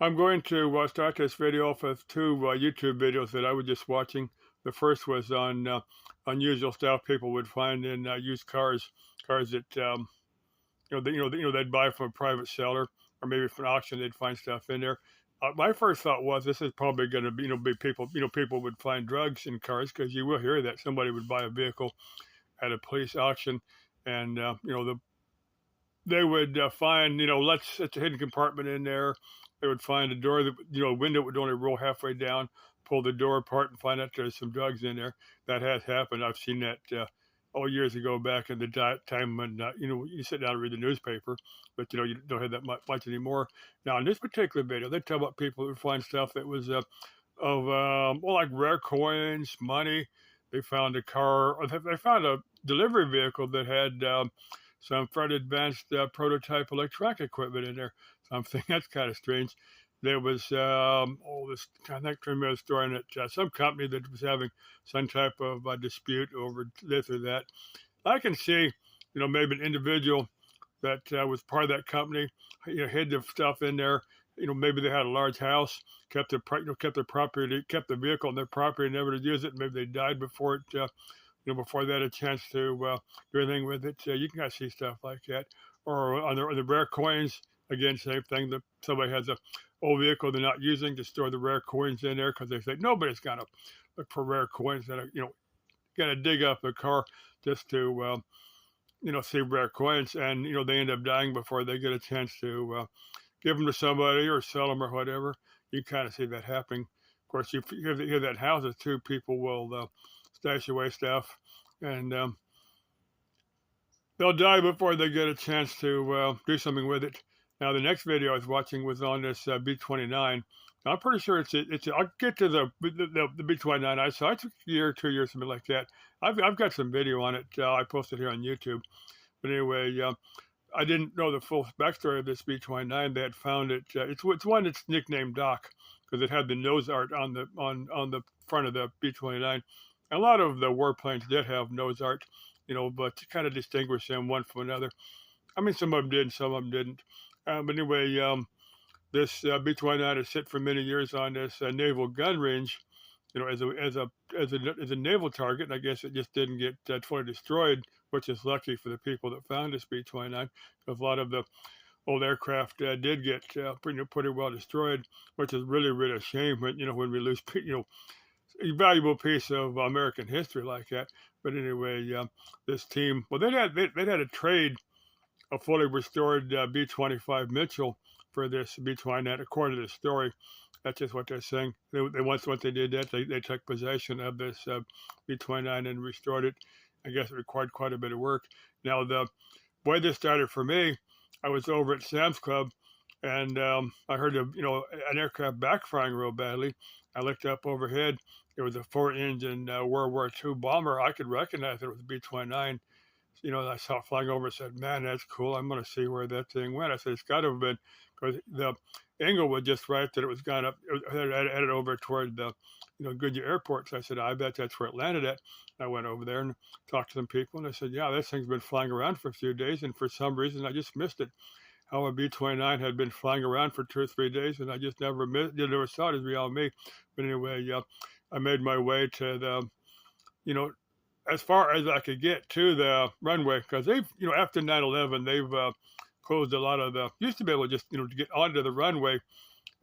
I'm going to start this video off with two YouTube videos that I was just watching. The first was on unusual stuff people would find in used cars, cars that they'd buy from a private seller or maybe from an auction. They'd find stuff in there. My first thought was this is probably going to be be people people would find drugs in cars because you will hear that somebody would buy a vehicle at a police auction, and they would find, let's it's a hidden compartment in there. They would find a door that, window would only roll halfway down, pull the door apart and find out there's some drugs in there. That has happened. I've seen that all years ago back in the time when, you sit down and read the newspaper, but, you don't have that much anymore. Now, in this particular video, they tell about people who find stuff that was like rare coins, money. They found a car, or they found a delivery vehicle that had some fairly advanced prototype electronic equipment in there. Something that's kind of strange. There was this I think I remember a story that some company that was having some type of dispute over this or that. I can see, maybe an individual that was part of that company, hid the stuff in there. Maybe they had a large house, kept kept their property, kept the vehicle on their property, never to use it. Maybe they died before it before they had a chance to do anything with it. You can kind of see stuff like that. Or on the rare coins, again, same thing. Somebody has a old vehicle they're not using to store the rare coins in there because they say nobody's going to look for rare coins that are, going to dig up a car just to, see rare coins. And, they end up dying before they get a chance to give them to somebody or sell them or whatever. You kind of see that happening. Of course, you hear that houses too. People will stash away stuff, and they'll die before they get a chance to do something with it. Now, the next video I was watching was on this B-29. I'm pretty sure it's. I'll get to the B-29. I saw it took a year, 2 years, something like that. I've got some video on it. I posted here on YouTube. But anyway, I didn't know the full backstory of this B-29. They had found it. It's one that's nicknamed Doc because it had the nose art on the front of the B-29. A lot of the warplanes did have nose art, but to kind of distinguish them one from another. I mean, some of them did, some of them didn't. But anyway, this B-29 has sit for many years on this naval gun range, as a naval target. And I guess it just didn't get totally destroyed, which is lucky for the people that found this B-29, because a lot of the old aircraft did get pretty well destroyed, which is really, really a shame when we lose a valuable piece of American history like that. But anyway, this team, well, they'd had a trade a fully restored B-25 Mitchell for this B-29, according to the story. That's just what they're saying. They once they did that, they took possession of this B-29 and restored it. I guess it required quite a bit of work. Now, the way this started for me, I was over at Sam's Club, and I heard an aircraft backfiring real badly. I looked up overhead. It was a four-engine World War II bomber. I could recognize it was a B-29. I saw it flying over and said, man, that's cool. I'm going to see where that thing went. I said, it's got to have been, because the angle was just right that it was gone up, headed over toward the, Goodyear Airport. So I said, I bet that's where it landed at. I went over there and talked to some people, and I said, yeah, this thing's been flying around for a few days, and for some reason I just missed it. How a B-29 had been flying around for 2 or 3 days, and I just never saw it as beyond me. But anyway, I made my way to the, as far as I could get to the runway, because they've, after 9/11, they've closed a lot of used to be able to just, to get onto the runway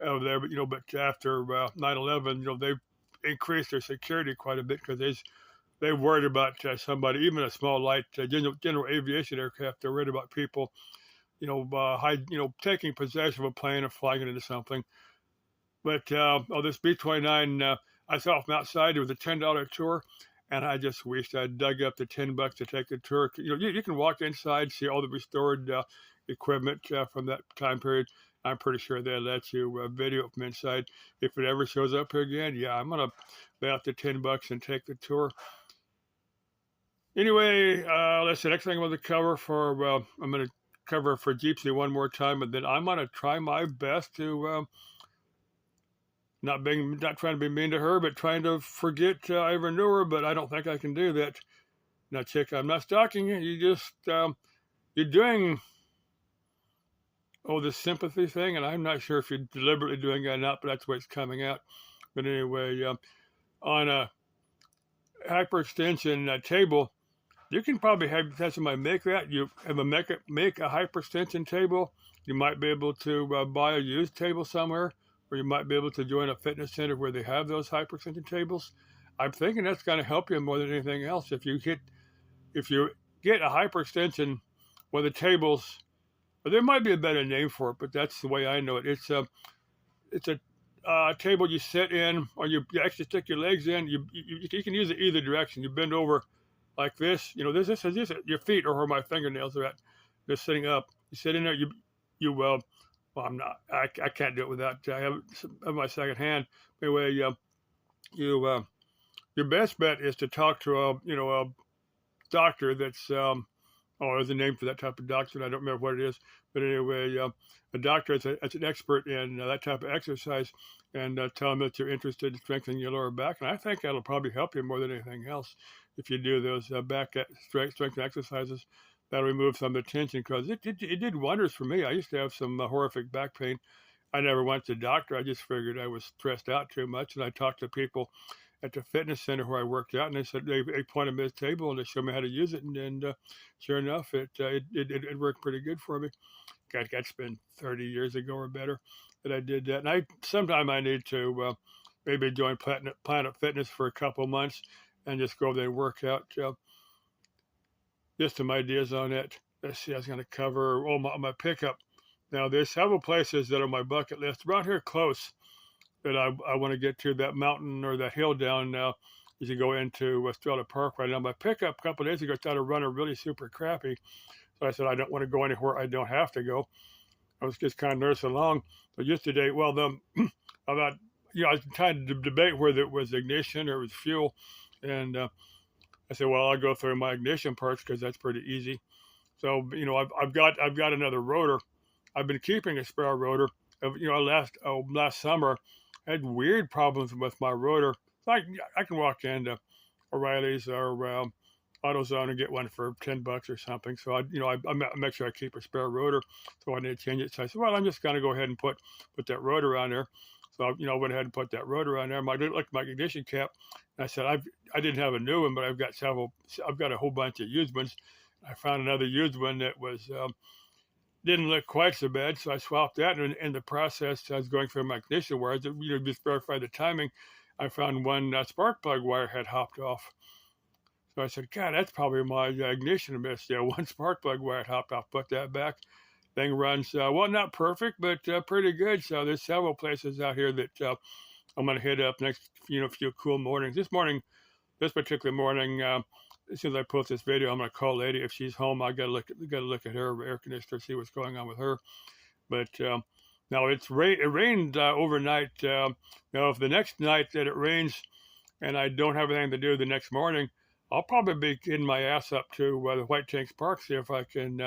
over there, but after 9/11, they've increased their security quite a bit because they worried about somebody, even a small light general aviation aircraft. They're worried about people, taking possession of a plane or flying it into something. But this B-29, I saw from outside. It was a $10 tour. And I just wished I'd dug up the $10 to take the tour. You can walk inside, see all the restored equipment from that time period. I'm pretty sure they'll let you video from inside. If it ever shows up here again, yeah, I'm gonna lay out the $10 and take the tour. Anyway, that's the next thing I'm gonna cover for. I'm gonna cover for Jeepsy one more time, and then I'm gonna try my best to. Not trying to be mean to her, but trying to forget I ever knew her. But I don't think I can do that. Now, chick, I'm not stalking you. You just you're doing the sympathy thing, and I'm not sure if you're deliberately doing that or not, but that's the way it's coming out. But anyway, on a hyperextension table, you can probably have somebody make that. You have a make a hyperextension table. You might be able to buy a used table somewhere, or you might be able to join a fitness center where they have those hyperextension tables. I'm thinking that's going to help you more than anything else. If you get a hyperextension, where the tables, well, there might be a better name for it, but that's the way I know it. It's a table you sit in, or you actually stick your legs in. You can use it either direction. You bend over like this. This is your feet are where my fingernails are at. They're sitting up. You sit in there. Well, I'm not. I can't do it without. I have my second hand. Anyway, your best bet is to talk to a doctor that's there's a name for that type of doctor. I don't remember what it is, but anyway, a doctor that's an expert in that type of exercise, and tell them that you're interested in strengthening your lower back. And I think that'll probably help you more than anything else if you do those back strength exercises. That'll remove some of the tension, because it did wonders for me. I used to have some horrific back pain. I never went to the doctor. I just figured I was stressed out too much, and I talked to people at the fitness center where I worked out, and they said they pointed me to the table and they showed me how to use it, and sure enough, it worked pretty good for me. God, that's been 30 years ago or better that I did that, and sometime I need to maybe join Planet Fitness for a couple months and just go over there and work out. Just some ideas on it. Let's see, I was going to cover my pickup. Now, there's several places that are on my bucket list around here close that I want to get to. That mountain or that hill down now as you go into Estrella Park right now. My pickup a couple of days ago started running really super crappy. So I said, I don't want to go anywhere I don't have to go. I was just kind of nursing along. But yesterday, I was trying to debate whether it was ignition or it was fuel. And I said, well, I'll go through my ignition parts because that's pretty easy. So, I've got another rotor. I've been keeping a spare rotor. Last summer, I had weird problems with my rotor. So I can walk into O'Reilly's or AutoZone and get one for $10 or something. So I make sure I keep a spare rotor. So I need to change it. So I said, well, I'm just going to go ahead and put that rotor on there. So I went ahead and put that rotor on there. I looked at my ignition cap. And I said, I didn't have a new one, but I've got a whole bunch of used ones. I found another used one that was didn't look quite so bad, so I swapped that. And in the process, I was going through my ignition wires, just verify the timing. I found one spark plug wire had hopped off. So I said, God, that's probably my ignition miss. Yeah, one spark plug wire had hopped off. Put that back. Thing runs, not perfect, but pretty good. So there's several places out here that I'm going to hit up next, few cool mornings. This particular morning, as soon as I post this video, I'm going to call Lady. If she's home, I got to look at her air conditioner, see what's going on with her. But now it rained overnight. If the next night that it rains and I don't have anything to do the next morning, I'll probably be getting my ass up to the White Tanks Park, see if I can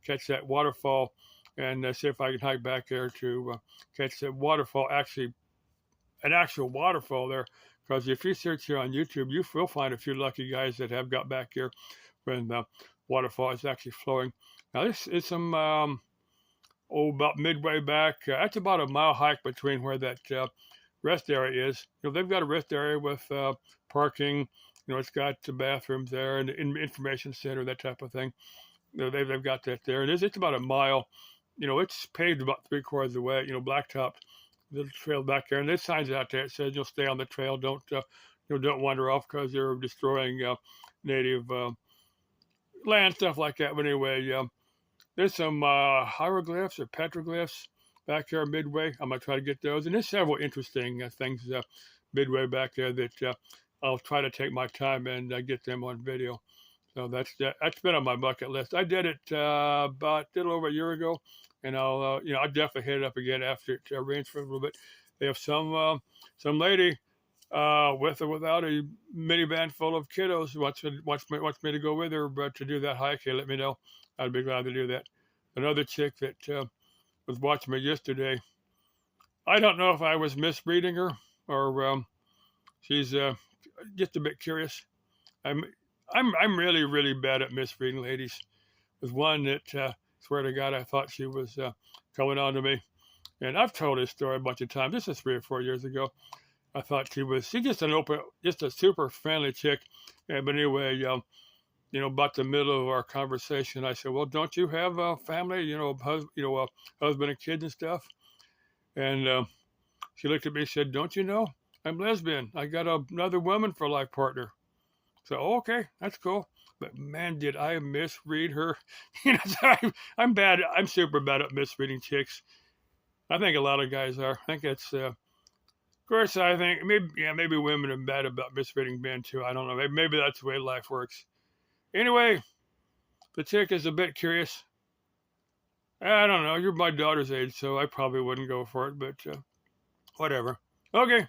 catch that waterfall, and see if I can hike back there to catch the waterfall, an actual waterfall there. Because if you search here on YouTube, you will find a few lucky guys that have got back here when the waterfall is actually flowing. Now, this is some, about midway back. That's about a mile hike between where that rest area is. They've got a rest area with parking. It's got the bathrooms there and the information center, that type of thing. They've got that there. And it's about a mile. It's paved about 3/4 of the way, blacktopped. The trail back there, and there's signs out there that says you'll stay on the trail. Don't wander off because you're destroying native land, stuff like that. But anyway, there's some hieroglyphs or petroglyphs back there midway. I'm gonna try to get those, and there's several interesting things midway back there that I'll try to take my time and get them on video. So that's been on my bucket list. I did it about a little over a year ago. And I'll definitely hit it up again after it rains for a little bit. They have some lady with or without a minivan full of kiddos who wants me to go with her, but to do that hike. Hey, let me know. I'd be glad to do that. Another chick that was watching me yesterday. I don't know if I was misreading her or she's just a bit curious. I'm really, really bad at misreading ladies. There's one that. Swear to God, I thought she was coming on to me. And I've told this story a bunch of times. This is 3 or 4 years ago. I thought she's just a super friendly chick. But anyway, about the middle of our conversation, I said, "Well, don't you have a family? A husband and kids and stuff?" And she looked at me and said, "Don't you know? I'm lesbian. I got another woman for a life partner." So, okay, that's cool. But man, did I misread her. I'm bad. I'm super bad at misreading chicks. I think a lot of guys are. I think it's, of course, I think maybe women are bad about misreading men too. I don't know. Maybe that's the way life works. Anyway, the chick is a bit curious. I don't know. You're my daughter's age, so I probably wouldn't go for it, but whatever. Okay.